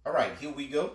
All right, here we go.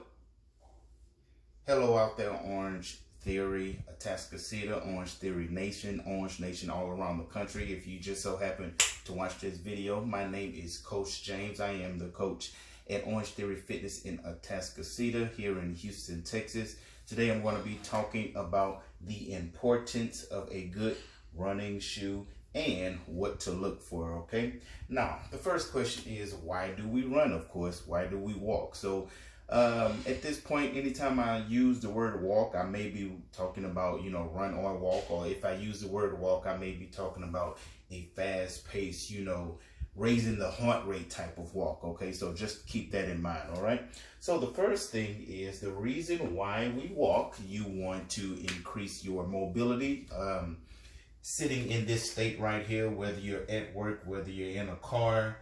Hello out there, Orange Theory, Atascocita, Orange Theory Nation, Orange Nation all around the country. If you just so happen to watch this video, my name is Coach James. I am the coach at Orange Theory Fitness in Atascocita here in Houston, Texas. Today I'm going to be talking about the importance of a good running shoe and what to look for, okay? Now, the first question is, why do we run, of course? Why do we walk? So, at this point, anytime I use the word walk, I may be talking about, run or walk. Or if I use the word walk, I may be talking about a fast pace, raising the heart rate type of walk. Okay, so just keep that in mind. All right. So the first thing is the reason why we walk. You want to increase your mobility. Sitting in this state right here, whether you're at work, whether you're in a car,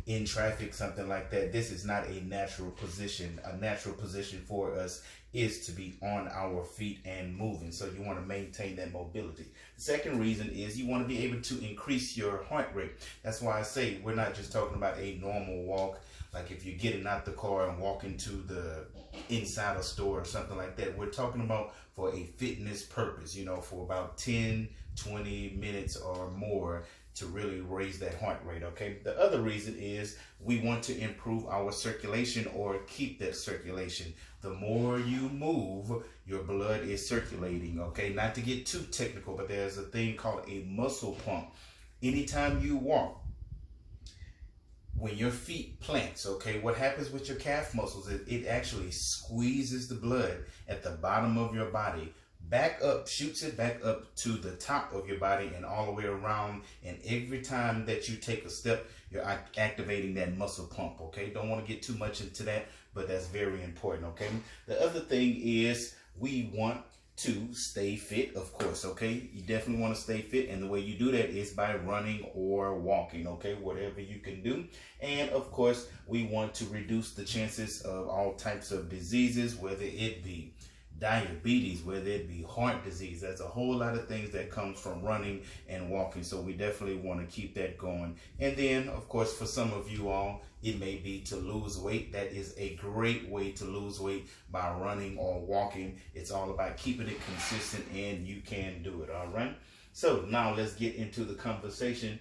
in traffic, something like that, this is not a natural position. A natural position for us is to be on our feet and moving. So you want to maintain that mobility. The second reason is you want to be able to increase your heart rate. That's why I say we're not just talking about a normal walk, like if you're getting out the car and walking to the inside a store or something like that. We're talking about for a fitness purpose, for about 10, 20 minutes or more to really raise that heart rate, okay? The other reason is we want to improve our circulation or keep that circulation. The more you move, your blood is circulating, okay? Not to get too technical, but there's a thing called a muscle pump. Anytime you walk, when your feet plants, okay, what happens with your calf muscles is it actually squeezes the blood at the bottom of your body back up, shoots it back up to the top of your body and all the way around. And every time that you take a step, you're activating that muscle pump, okay? Don't want to get too much into that, but that's very important, okay? The other thing is we want to stay fit, of course, okay? You definitely want to stay fit, and the way you do that is by running or walking, okay? Whatever you can do. And of course, we want to reduce the chances of all types of diseases, whether it be diabetes, whether it be heart disease. There's a whole lot of things that comes from running and walking, so we definitely want to keep that going. And then, of course, for some of you all, it may be to lose weight. That is a great way to lose weight, by running or walking. It's all about keeping it consistent, and you can do it, all right? So now let's get into the conversation.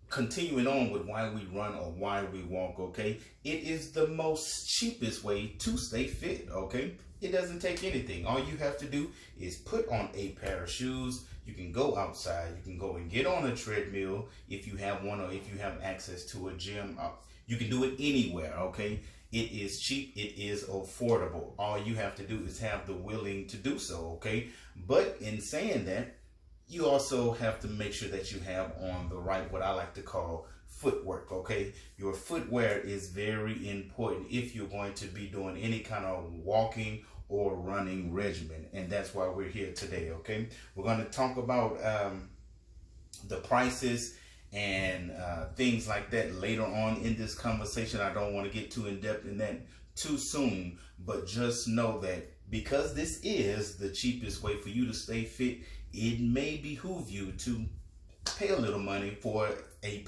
Continuing on with why we run or why we walk, okay? It is the most cheapest way to stay fit, okay? It doesn't take anything. All you have to do is put on a pair of shoes. You can go outside. You can go and get on a treadmill if you have one, or if you have access to a gym. You can do it anywhere, okay? It is cheap. It is affordable. All you have to do is have the willing to do so, okay? But in saying that, you also have to make sure that you have on the right, what I like to call footwork, okay? Your footwear is very important if you're going to be doing any kind of walking or running regimen, and that's why we're here today, okay? We're going to talk about the prices and things like that later on in this conversation. I don't want to get too in-depth in that too soon, but just know that because this is the cheapest way for you to stay fit, it may behoove you to pay a little money for a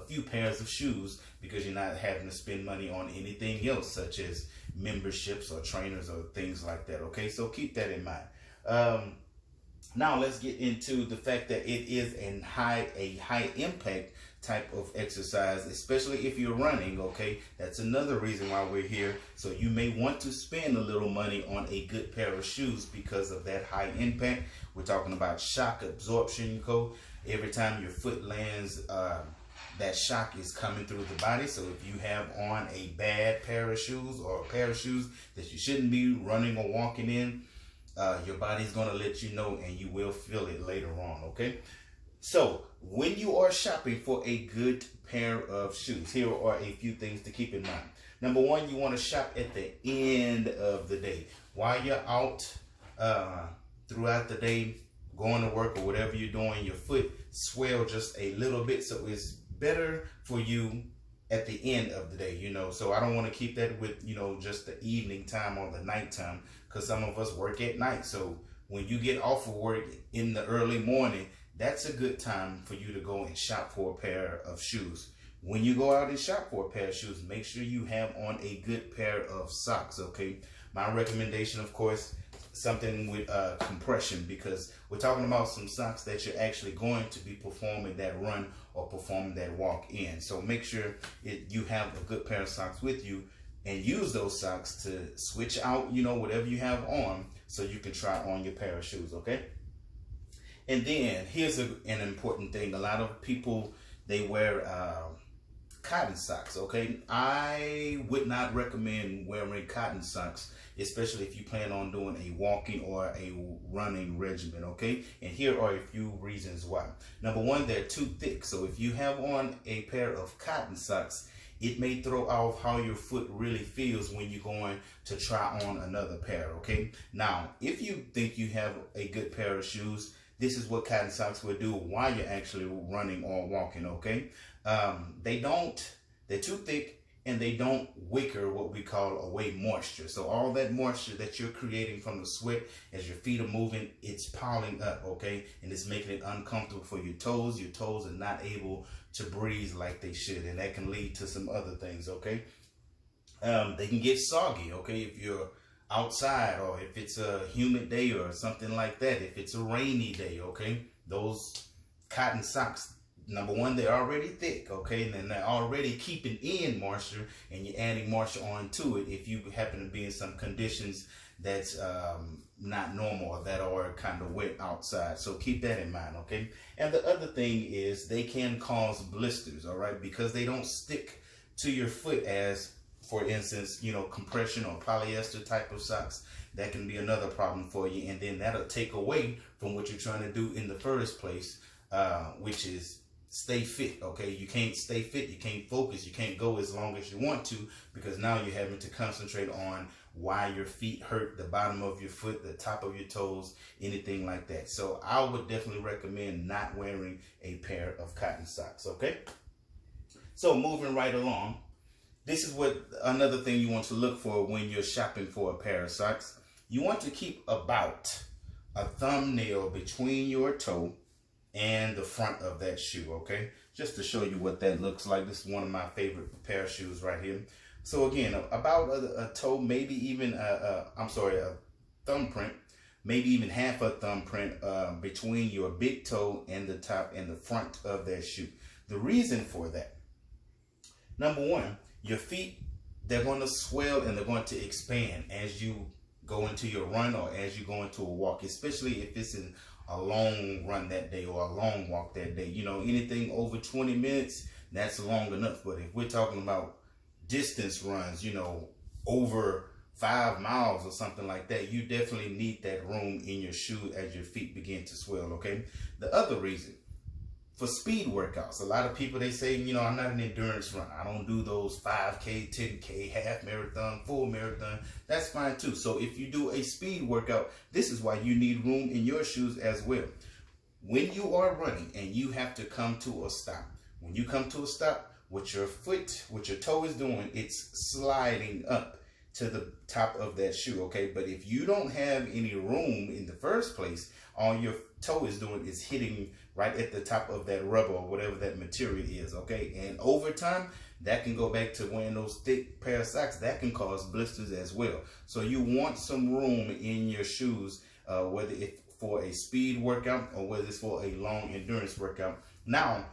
few pairs of shoes, because you're not having to spend money on anything else, such as memberships or trainers or things like that, okay? So keep that in mind. Now let's get into the fact that it is a high impact type of exercise, especially if you're running, okay? That's another reason why we're here. So you may want to spend a little money on a good pair of shoes because of that high impact. We're talking about shock absorption, every time your foot lands, that shock is coming through the body. So if you have on a bad pair of shoes, or a pair of shoes that you shouldn't be running or walking in, your body's going to let you know, and you will feel it later on, okay? So when you are shopping for a good pair of shoes, here are a few things to keep in mind. Number one, you want to shop at the end of the day. While you're out throughout the day, going to work or whatever you're doing, your foot swell just a little bit. So it's better for you at the end of the day, So I don't want to keep that with, just the evening time or the nighttime, because some of us work at night. So when you get off of work in the early morning, that's a good time for you to go and shop for a pair of shoes. when you go out and shop for a pair of shoes, make sure you have on a good pair of socks, okay? My recommendation, of course, something with compression, because we're talking about some socks that you're actually going to be performing that run or performing that walk in. So make sure you have a good pair of socks with you, and use those socks to switch out, you know, whatever you have on, so you can try on your pair of shoes, okay? And then here's an important thing. A lot of people, they wear cotton socks, okay? I would not recommend wearing cotton socks, especially if you plan on doing a walking or a running regimen, okay? And here are a few reasons why. Number one, they're too thick. So if you have on a pair of cotton socks, it may throw off how your foot really feels when you're going to try on another pair, okay? Now, if you think you have a good pair of shoes, this is what cotton socks will do while you're actually running or walking, okay? They're too thick, and they don't wicker what we call away moisture. So all that moisture that you're creating from the sweat as your feet are moving, it's piling up, okay? And it's making it uncomfortable for your toes. Your toes are not able to breathe like they should, and that can lead to some other things, okay? They can get soggy, okay, if you're outside, or if it's a humid day or something like that, if it's a rainy day, okay? Those cotton socks, number one, they're already thick, okay? And then they're already keeping in moisture, and you're adding moisture onto it if you happen to be in some conditions that's not normal, or that are kind of wet outside. So keep that in mind, okay? And the other thing is they can cause blisters, all right? Because they don't stick to your foot as, for instance, you know, compression or polyester type of socks. That can be another problem for you, and then that'll take away from what you're trying to do in the first place, which is stay fit, okay? You can't stay fit, you can't focus, you can't go as long as you want to, because now you're having to concentrate on why your feet hurt, the bottom of your foot, the top of your toes, anything like that. So I would definitely recommend not wearing a pair of cotton socks, okay? So moving right along, this is what another thing you want to look for when you're shopping for a pair of socks. You want to keep about a thumbnail between your toe and the front of that shoe, okay? Just to show you what that looks like. This is one of my favorite pair of shoes right here. So again, about a toe, maybe even a thumbprint, maybe even half a thumbprint between your big toe and the top and the front of that shoe. The reason for that, number one, your feet, they're going to swell and they're going to expand as you go into your run or as you go into a walk, especially if it's in a long run that day or a long walk that day. You know, anything over 20 minutes, that's long enough. But if we're talking about distance runs, you know, over 5 miles or something like that, you definitely need that room in your shoe as your feet begin to swell, okay? The other reason, for speed workouts, a lot of people, they say, you know, I'm not an endurance runner. I don't do those 5K, 10K, half marathon, full marathon. That's fine too. So if you do a speed workout, this is why you need room in your shoes as well. When you are running and you have to come to a stop, when you come to a stop, what your toe is doing, it's sliding up to the top of that shoe, okay? But if you don't have any room in the first place, all your toe is doing is hitting right at the top of that rubber or whatever that material is, okay? And over time, that can go back to wearing those thick pair of socks. That can cause blisters as well. So you want some room in your shoes, whether it's for a speed workout or whether it's for a long endurance workout. Now,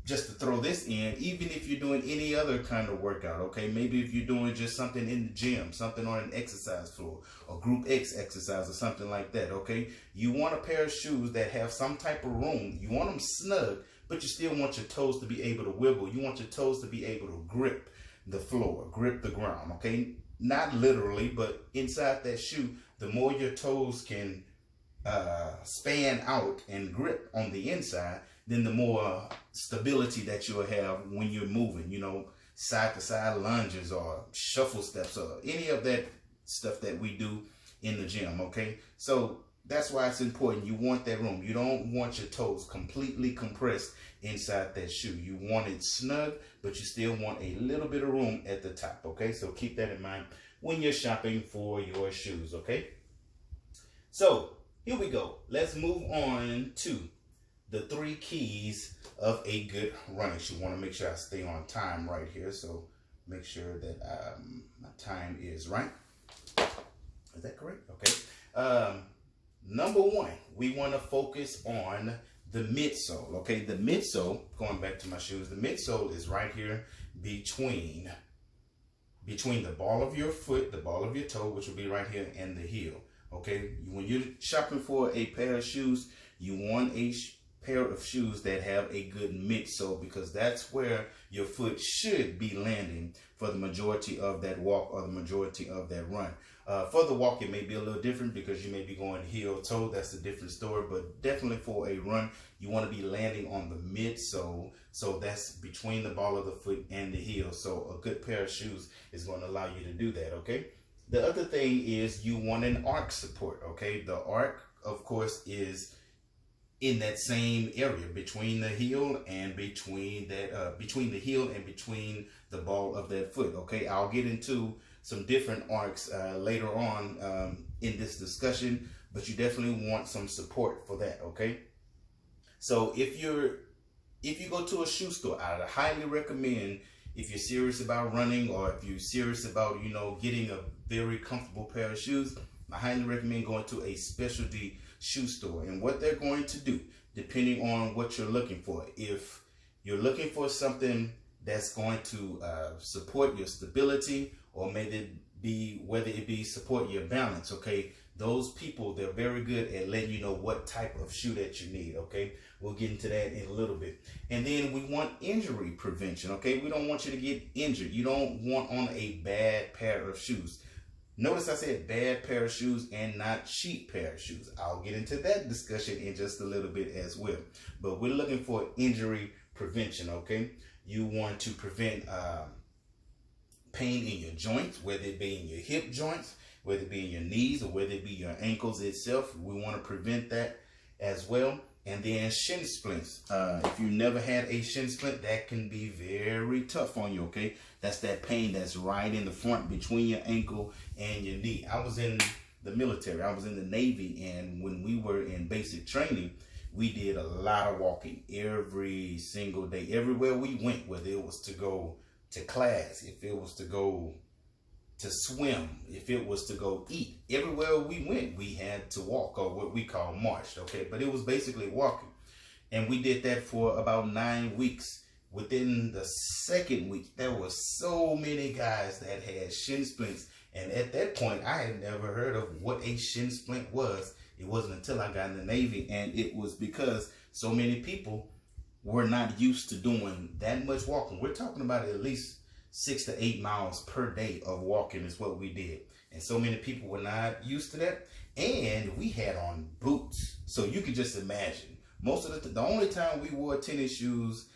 just to throw this in, even if you're doing any other kind of workout, okay, maybe if you're doing just something in the gym, something on an exercise floor, or group X exercise or something like that, okay, you want a pair of shoes that have some type of room. You want them snug, but you still want your toes to be able to wiggle. You want your toes to be able to grip the floor, grip the ground, okay? Not literally, but inside that shoe, the more your toes can span out and grip on the inside, then the more stability that you'll have when you're moving, you know, side to side lunges or shuffle steps or any of that stuff that we do in the gym, okay? So that's why it's important. You want that room. You don't want your toes completely compressed inside that shoe. You want it snug, but you still want a little bit of room at the top, okay? So keep that in mind when you're shopping for your shoes, okay? So here we go. Let's move on to the 3 keys of a good running shoe. Want to make sure I stay on time right here, so make sure that my time is right. Is that correct? Okay. Number 1, we want to focus on the midsole. Okay, the midsole, going back to my shoes, the midsole is right here between the ball of your foot, the ball of your toe, which will be right here, and the heel. Okay, when you're shopping for a pair of shoes, you want a pair of shoes that have a good midsole, because that's where your foot should be landing for the majority of that walk or the majority of that run. For the walk, it may be a little different because you may be going heel toe. That's a different story, but definitely for a run, you want to be landing on the midsole. So that's between the ball of the foot and the heel. So a good pair of shoes is going to allow you to do that. Okay. The other thing is you want an arch support. Okay. The arch, of course, is in that same area between the heel and between the heel and between the ball of that foot. Okay. I'll get into some different arcs later on in this discussion, but you definitely want some support for that. Okay. So if you go to a shoe store, I highly recommend, if you're serious about running or if you're serious about, getting a very comfortable pair of shoes, I highly recommend going to a specialty shoe store. And what they're going to do, depending on what you're looking for, if you're looking for something that's going to support your stability, or whether it be support your balance, okay, those people, they're very good at letting you know what type of shoe that you need. Okay, we'll get into that in a little bit. And then we want injury prevention. Okay, we don't want you to get injured. You don't want on a bad pair of shoes. Notice I said bad pair of shoes and not cheap pair of shoes. I'll get into that discussion in just a little bit as well. But we're looking for injury prevention. Okay, you want to prevent pain in your joints, whether it be in your hip joints, whether it be in your knees, or whether it be your ankles itself. We want to prevent that as well. And then shin splints. If you never had a shin splint, that can be very tough on you. Okay, that's that pain that's right in the front between your ankle and your knee. I was in the military. I was in the Navy, and when we were in basic training, we did a lot of walking every single day, everywhere we went, whether it was to go to class, if it was to go to swim, if it was to go eat, everywhere we went, we had to walk, or what we call marched. Okay, but it was basically walking. And we did that for about 9 weeks. Within the second week, there were so many guys that had shin splints. And at that point, I had never heard of what a shin splint was. It wasn't until I got in the Navy, and it was because so many people were not used to doing that much walking. We're talking about at least 6 to 8 miles per day of walking is what we did. And so many people were not used to that. And we had on boots. So you can just imagine, most of the only time we wore tennis shoes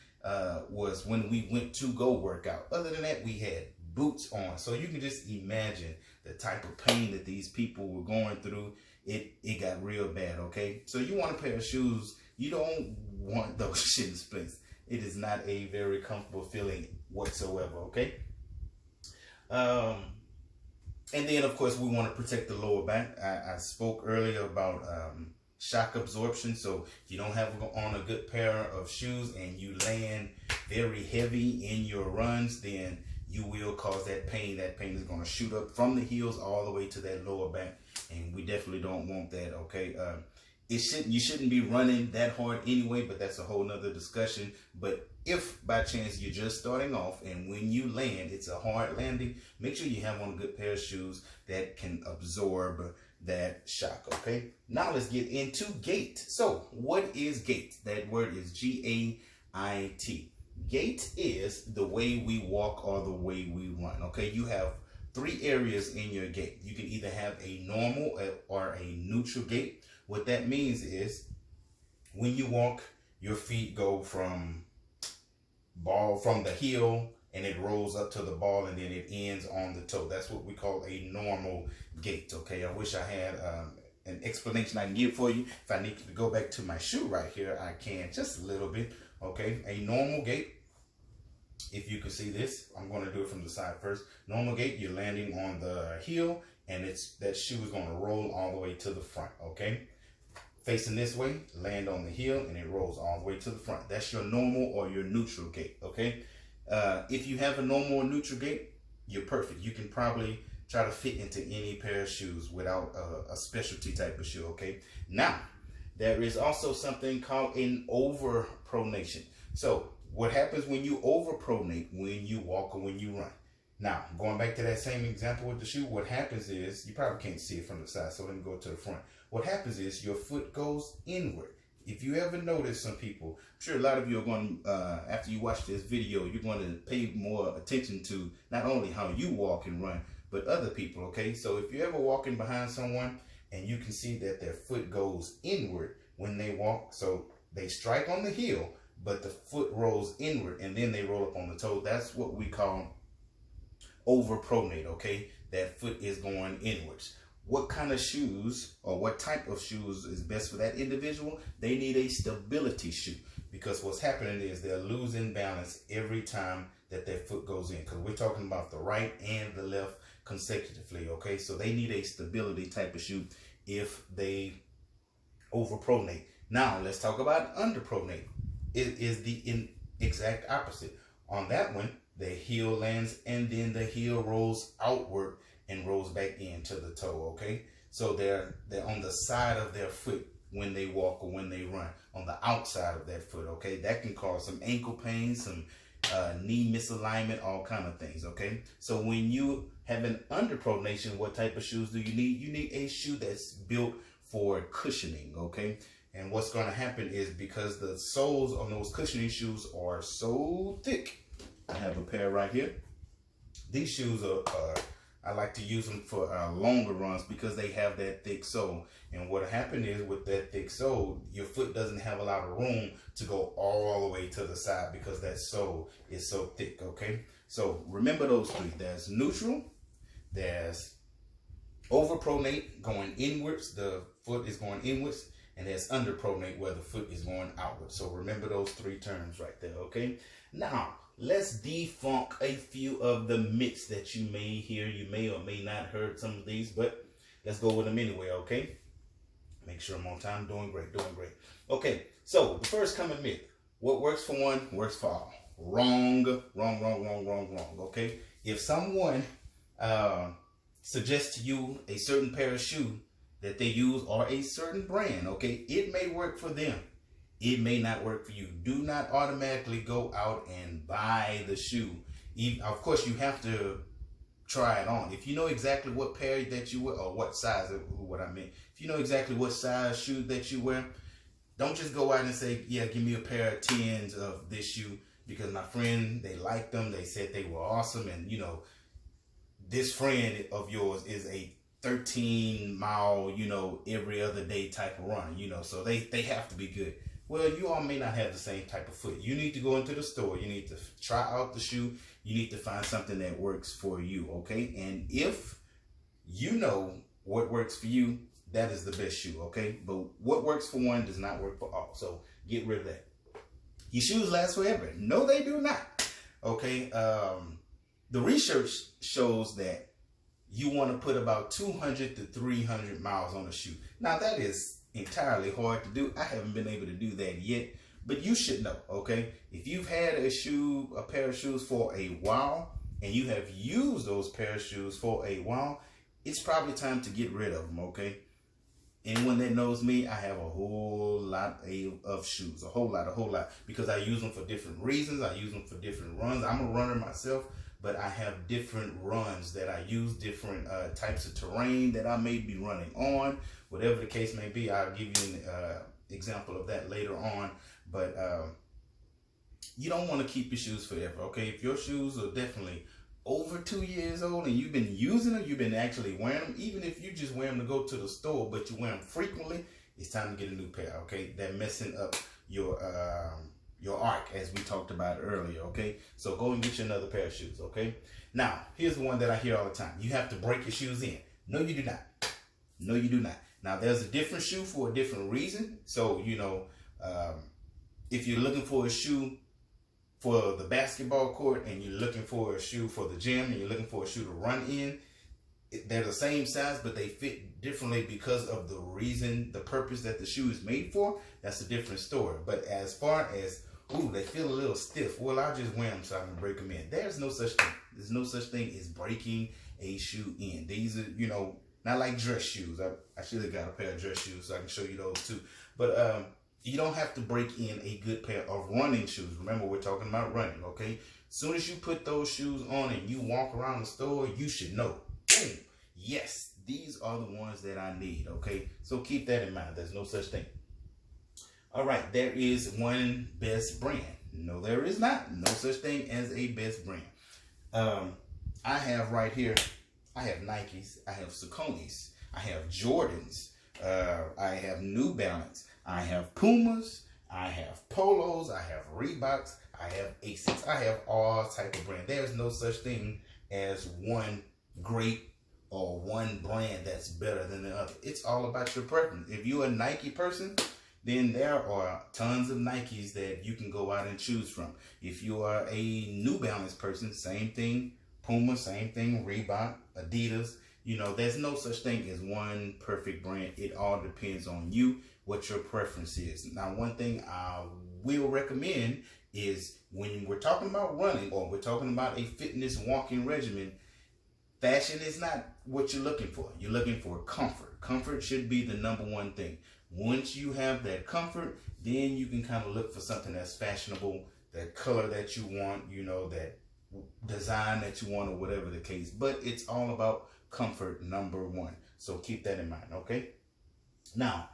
was when we went to go work out. Other than that, we had boots on. So you can just imagine the type of pain that these people were going through. It got real bad. Okay, so you want a pair of shoes. You don't want those shin splints. It is not a very comfortable feeling whatsoever. Okay. And then of course we want to protect the lower back. I spoke earlier about shock absorption. So if you don't have on a good pair of shoes and you land very heavy in your runs, then you will cause that pain. That pain is going to shoot up from the heels all the way to that lower back, and we definitely don't want that. Okay. You shouldn't be running that hard anyway, but that's a whole nother discussion. But if by chance you're just starting off and when you land, it's a hard landing, make sure you have on a good pair of shoes that can absorb that shock. Okay, now let's get into gait. So what is gait? That word is G-A-I-T. Gait is the way we walk or the way we run. Okay, you have 3 areas in your gait. You can either have a normal or a neutral gait. What that means is when you walk, your feet go from the heel and it rolls up to the ball and then it ends on the toe. That's what we call a normal gait. Okay, I wish I had an explanation I can give for you. If I need to go back to my shoe right here, I can just a little bit. Okay, a normal gait. If you can see this, I'm going to do it from the side first. Normal gait, you're landing on the heel and that shoe is going to roll all the way to the front. Okay. facing this way, land on the heel, and it rolls all the way to the front. That's your normal or your neutral gait, okay? If you have a normal or neutral gait, you're perfect. You can probably try to fit into any pair of shoes without a specialty type of shoe, okay? Now, there is also something called an overpronation. So what happens when you overpronate, when you walk or when you run? Now, going back to that same example with the shoe, what happens is, you probably can't see it from the side, so let me go to the front. What happens is your foot goes inward. If you ever notice some people, I'm sure a lot of you are going to, after you watch this video, you're going to pay more attention to not only how you walk and run, but other people, okay? So if you're ever walking behind someone and you can see that their foot goes inward when they walk, so they strike on the heel, but the foot rolls inward and then they roll up on the toe, that's what we call overpronate, okay? That foot is going inwards. What kind of shoes or what type of shoes is best for that individual? They need a stability shoe, because what's happening is they're losing balance every time that their foot goes in, because we're talking about the right and the left consecutively, okay? So they need a stability type of shoe if they overpronate. Now let's talk about underpronate. It is the exact opposite. On that one, the heel lands and then the heel rolls outward and rolls back into the toe, okay? So they're on the side of their foot when they walk or when they run, on the outside of that foot, okay? That can cause some ankle pain, some knee misalignment, all kind of things, okay? So when you have an underpronation, what type of shoes do you need? You need a shoe that's built for cushioning, okay? And what's going to happen is, because the soles on those cushioning shoes are so thick, I have a pair right here. These shoes are, I like to use them for longer runs because they have that thick sole. And what happened is, with that thick sole, your foot doesn't have a lot of room to go all the way to the side because that sole is so thick, okay? So remember those three. There's neutral, there's overpronate, going inwards, the foot is going inwards, and there's underpronate, where the foot is going outwards. So remember those three terms right there, okay? Now, let's debunk a few of the myths that you may hear. You may or may not heard some of these, but let's go with them anyway, okay? Make sure I'm on time. Doing great, doing great. Okay, so the first common myth: what works for one works for all. Wrong, wrong, wrong, wrong, wrong, wrong, okay? If someone suggests to you a certain pair of shoes that they use, or a certain brand, okay, it may work for them. It may not work for you. Do not automatically go out and buy the shoe. Of course, you have to try it on. If you know exactly what pair that you wear, or what size, what I meant, if you know exactly what size shoe that you wear, don't just go out and say, yeah, give me a pair of 10s of this shoe, because my friend, they liked them, they said they were awesome, and you know, this friend of yours is a 13-mile, you know, every other day type of run, you know, so they have to be good. Well, you all may not have the same type of foot. You need to go into the store. You need to try out the shoe. You need to find something that works for you, okay? And if you know what works for you, that is the best shoe, okay? But what works for one does not work for all, so get rid of that. Your shoes last forever. No, they do not, okay? The research shows that you want to put about 200 to 300 miles on a shoe. Now, that is entirely hard to do. I haven't been able to do that yet, but you should know, okay? If you've had a pair of shoes for a while, and you have used those pair of shoes for a while, it's probably time to get rid of them, okay? Anyone that knows me, I have a whole lot of shoes, a whole lot, because I use them for different reasons. I use them for different runs. I'm a runner myself, but I have different runs that I use, different types of terrain that I may be running on. Whatever the case may be, I'll give you an example of that later on. But you don't want to keep your shoes forever, okay? If your shoes are definitely over 2 years old and you've been using them, you've been actually wearing them, even if you just wear them to go to the store, but you wear them frequently, it's time to get a new pair, okay? They're messing up your arc, as we talked about earlier, okay? So go and get you another pair of shoes, okay? Now, here's the one that I hear all the time. You have to break your shoes in. No, you do not. No, you do not. Now, there's a different shoe for a different reason. So, you know, if you're looking for a shoe for the basketball court and you're looking for a shoe for the gym and you're looking for a shoe to run in, they're the same size, but they fit differently because of the purpose that the shoe is made for. That's a different story. But as far as, ooh, they feel a little stiff, well, I'll just wear them so I can break them in. There's no such thing. There's no such thing as breaking a shoe in. These are, you know, not like dress shoes. I should have got a pair of dress shoes so I can show you those too. But you don't have to break in a good pair of running shoes. Remember, we're talking about running, okay? Soon as you put those shoes on and you walk around the store, you should know, boom, yes, these are the ones that I need, okay? So keep that in mind. There's no such thing. All right, there is one best brand. No, there is not. No such thing as a best brand. I have right here, I have Nikes, I have Saucony's, I have Jordans, I have New Balance, I have Pumas, I have Polos, I have Reeboks, I have Asics. I have all type of brand. There's no such thing as one great or one brand that's better than the other. It's all about your preference. If you're a Nike person, then there are tons of Nikes that you can go out and choose from. If you are a New Balance person, same thing. Puma, same thing. Reebok, Adidas. You know, there's no such thing as one perfect brand. It all depends on you, what your preference is. Now, one thing I will recommend is when we're talking about running or we're talking about a fitness walking regimen, fashion is not what you're looking for. You're looking for comfort. Comfort should be the number one thing. Once you have that comfort, then you can kind of look for something that's fashionable, that color that you want, you know, that design that you want or whatever the case. But it's all about comfort, number one. So keep that in mind, okay? Now,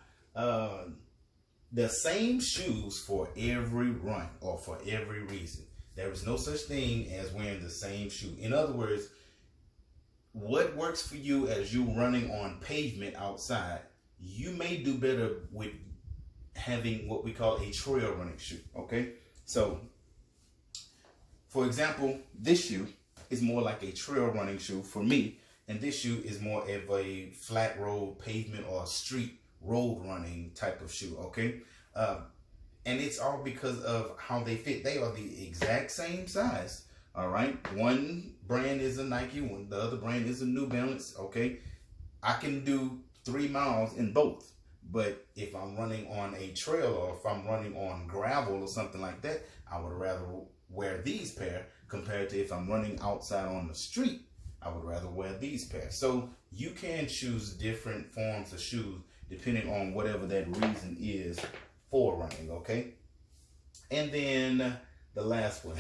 the same shoes for every run or for every reason. There is no such thing as wearing the same shoe. In other words, what works for you as you running on pavement outside, you may do better with having what we call a trail running shoe, okay? So, for example, this shoe is more like a trail running shoe for me, and this shoe is more of a flat road pavement or street road running type of shoe, okay? And it's all because of how they fit. They are the exact same size, all right? One brand is a Nike, the other brand is a New Balance, okay? I can do 3 miles in both, but if I'm running on a trail or if I'm running on gravel or something like that, I would rather wear these pair compared to if I'm running outside on the street, I would rather wear these pairs. So you can choose different forms of shoes depending on whatever that reason is for running, okay? And then the last one,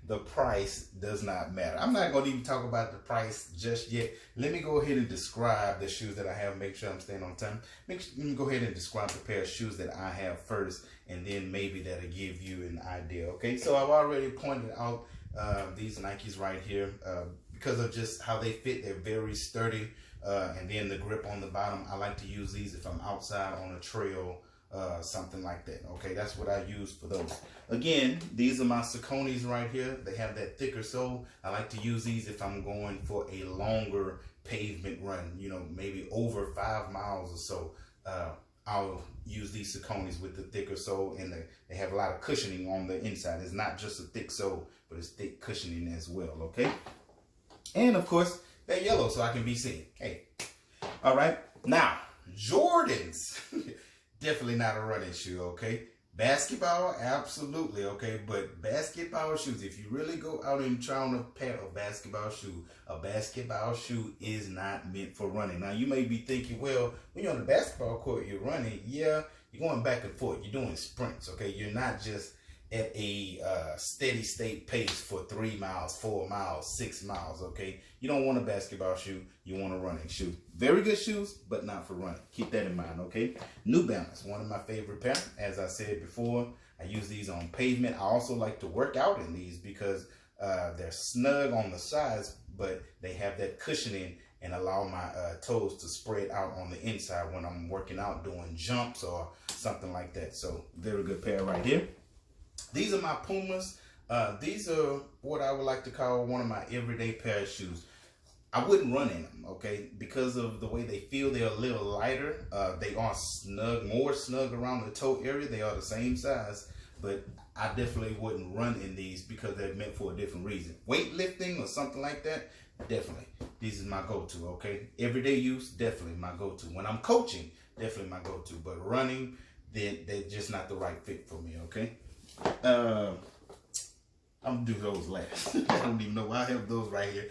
the price does not matter. I'm not going to even talk about the price just yet. Let me go ahead and describe the shoes that I have. Make sure I'm staying on time. Let me go ahead and describe the pair of shoes that I have first, and then maybe that'll give you an idea, okay? So I've already pointed out these Nikes right here. Because of just how they fit, they're very sturdy. And then the grip on the bottom, I like to use these if I'm outside on a trail, something like that. Okay, that's what I use for those. Again, these are my Saucony's right here. They have that thicker sole. I like to use these if I'm going for a longer pavement run, you know, maybe over 5 miles or so. I'll use these Saucony's with the thicker sole, and they have a lot of cushioning on the inside. It's not just a thick sole, but it's thick cushioning as well, okay? And of course, they're yellow so I can be seen. Hey, all right. Now, Jordans, definitely not a running shoe, okay? Basketball, absolutely, okay? But basketball shoes, if you really go out and try on a pair of basketball shoe, a basketball shoe is not meant for running. Now, you may be thinking, well, when you're on the basketball court, you're running. Yeah, you're going back and forth. You're doing sprints, okay? You're not just at a steady state pace for 3 miles, 4 miles, 6 miles, okay? You don't want a basketball shoe. You want a running shoe. Very good shoes, but not for running. Keep that in mind, okay? New Balance, one of my favorite pair. As I said before, I use these on pavement. I also like to work out in these because they're snug on the sides, but they have that cushioning and allow my toes to spread out on the inside when I'm working out, doing jumps or something like that. So, very good pair right here. These are my Pumas. These are what I would like to call one of my everyday pair of shoes. I wouldn't run in them, okay? Because of the way they feel, they're a little lighter. They are snug, more snug around the toe area. They are the same size, but I definitely wouldn't run in these because they're meant for a different reason. Weightlifting or something like that, definitely. this is my go-to, okay? Everyday use, definitely my go-to. When I'm coaching, definitely my go-to. But running, they're just not the right fit for me, okay? I'm gonna do those last. I don't even know why I have those right here.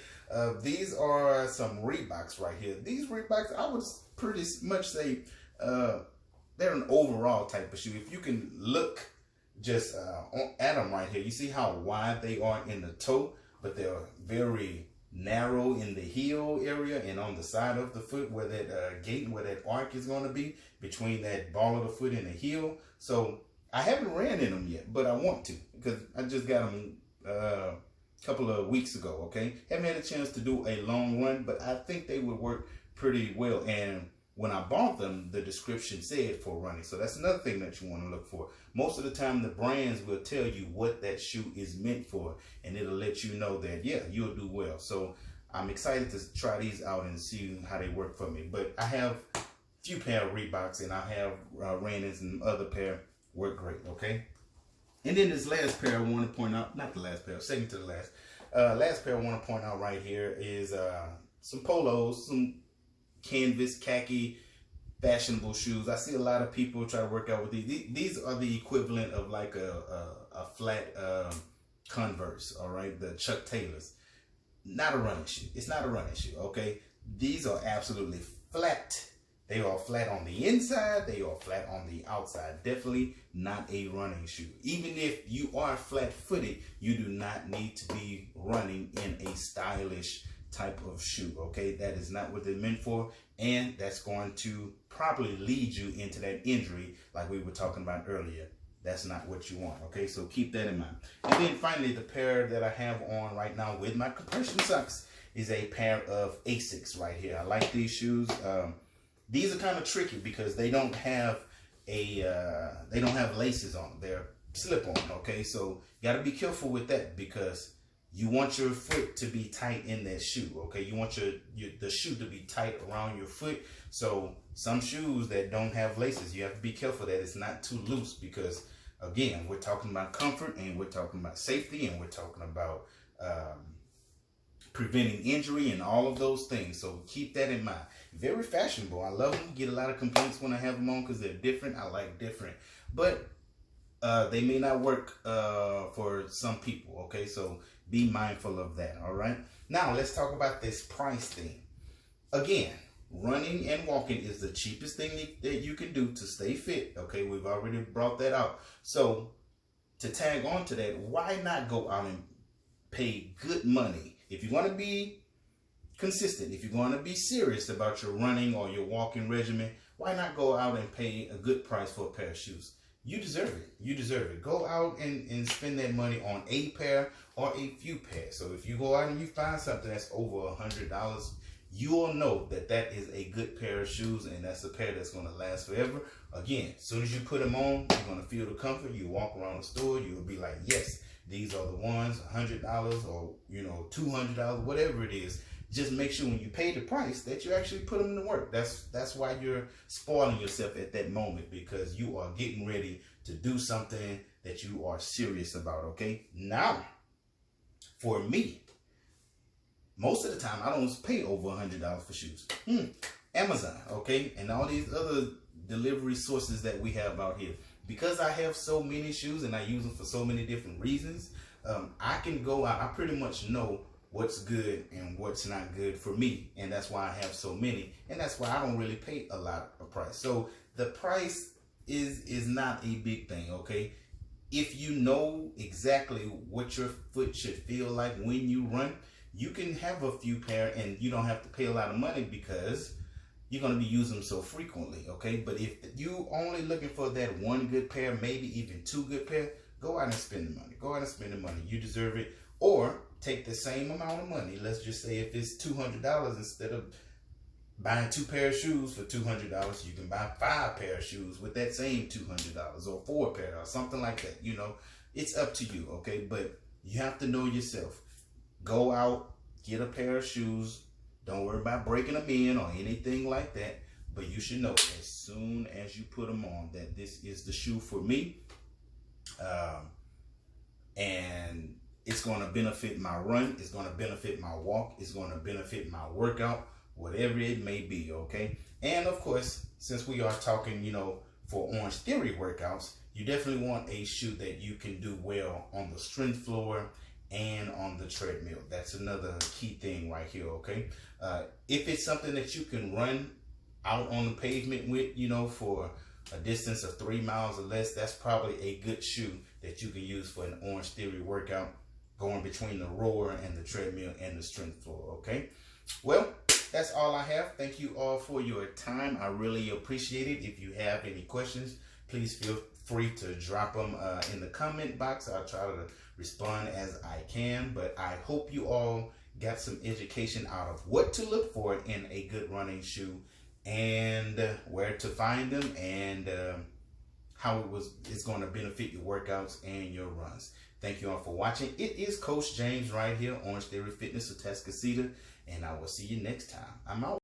These are some Reeboks right here. These Reeboks, I would pretty much say they're an overall type of shoe. If you can look just at them right here, you see how wide they are in the toe, but they're very narrow in the heel area and on the side of the foot where that gate, where that arc is going to be between that ball of the foot and the heel. So I haven't ran in them yet, but I want to because I just got them a couple of weeks ago, okay? Haven't had a chance to do a long run, but I think they would work pretty well. And when I bought them, the description said for running. So that's another thing that you want to look for. Most of the time, the brands will tell you what that shoe is meant for, and it'll let you know that, yeah, you'll do well. So I'm excited to try these out and see how they work for me. But I have a few pair of Reeboks, and I have ran in some other pair, work great, okay? And then this last pair I want to point out, not the last pair, second to the last. Last pair I want to point out right here is some polos, some canvas, khaki, fashionable shoes. I see a lot of people try to work out with these. These are the equivalent of like a flat Converse, all right? The Chuck Taylors. Not a running shoe. It's not a running shoe, okay? These are absolutely flat. They are flat on the inside. They are flat on the outside. Definitely not a running shoe. Even if you are flat-footed, you do not need to be running in a stylish type of shoe, okay? That is not what they're meant for, and that's going to probably lead you into that injury like we were talking about earlier. That's not what you want, okay? So keep that in mind. And then finally, the pair that I have on right now with my compression socks is a pair of Asics right here. I like these shoes. These are kind of tricky because they don't have laces on them. They're slip-on, okay? So you got to be careful with that because you want your foot to be tight in that shoe, okay? You want the shoe to be tight around your foot. So some shoes that don't have laces, you have to be careful that it's not too loose because, again, we're talking about comfort and we're talking about safety and we're talking about preventing injury and all of those things. So keep that in mind. Very fashionable. I love them. Get a lot of complaints when I have them on because they're different. I like different. But they may not work for some people, okay? So be mindful of that, all right? Now, let's talk about this price thing. Again, running and walking is the cheapest thing that you can do to stay fit, okay? We've already brought that out. So to tag on to that, why not go out and pay good money? If you're going to be consistent, if you're going to be serious about your running or your walking regimen, why not go out and pay a good price for a pair of shoes? You deserve it. You deserve it. Go out and spend that money on a pair or a few pairs. So if you go out and you find something that's over $100, you will know that that is a good pair of shoes and that's a pair that's going to last forever. Again, as soon as you put them on, you're going to feel the comfort. You walk around the store, you'll be like, yes, these are the ones, $100 or, you know, $200, whatever it is. Just make sure when you pay the price that you actually put them to work. That's why you're spoiling yourself at that moment because you are getting ready to do something that you are serious about, okay? Now, for me, most of the time, I don't pay over $100 for shoes. Amazon, okay? And all these other delivery sources that we have out here. Because I have so many shoes and I use them for so many different reasons, I can go out. I pretty much know what's good and what's not good for me. And that's why I have so many. And that's why I don't really pay a lot of price. So the price is not a big thing, okay? If you know exactly what your foot should feel like when you run, you can have a few pair and you don't have to pay a lot of money because you're going to be using them so frequently, okay? But if you only looking for that one good pair, maybe even two good pair, go out and spend the money. Go out and spend the money. You deserve it. Or take the same amount of money. Let's just say if it's $200, instead of buying 2 pair of shoes for $200, you can buy 5 pair of shoes with that same $200 or 4 pair or something like that. You know, it's up to you, okay? But you have to know yourself. Go out, get a pair of shoes. Don't worry about breaking them in or anything like that. But you should know as soon as you put them on that this is the shoe for me. And It's going to benefit my run. It's going to benefit my walk. It's going to benefit my workout, whatever it may be, okay? And of course, since we are talking, for Orange Theory workouts, you definitely want a shoe that you can do well on the strength floor and on the treadmill. That's another key thing right here, okay? If it's something that you can run out on the pavement with, for a distance of 3 miles or less, that's probably a good shoe that you can use for an Orange Theory workout, going between the rower and the treadmill and the strength floor, okay? Well, that's all I have. Thank you all for your time. I really appreciate it. If you have any questions, please feel free to drop them in the comment box. I'll try to respond as I can, but I hope you all got some education out of what to look for in a good running shoe, and where to find them, and how it's going to benefit your workouts and your runs. Thank you all for watching. It is Coach James right here, Orange Theory Fitness, Atascocita, and I will see you next time. I'm out.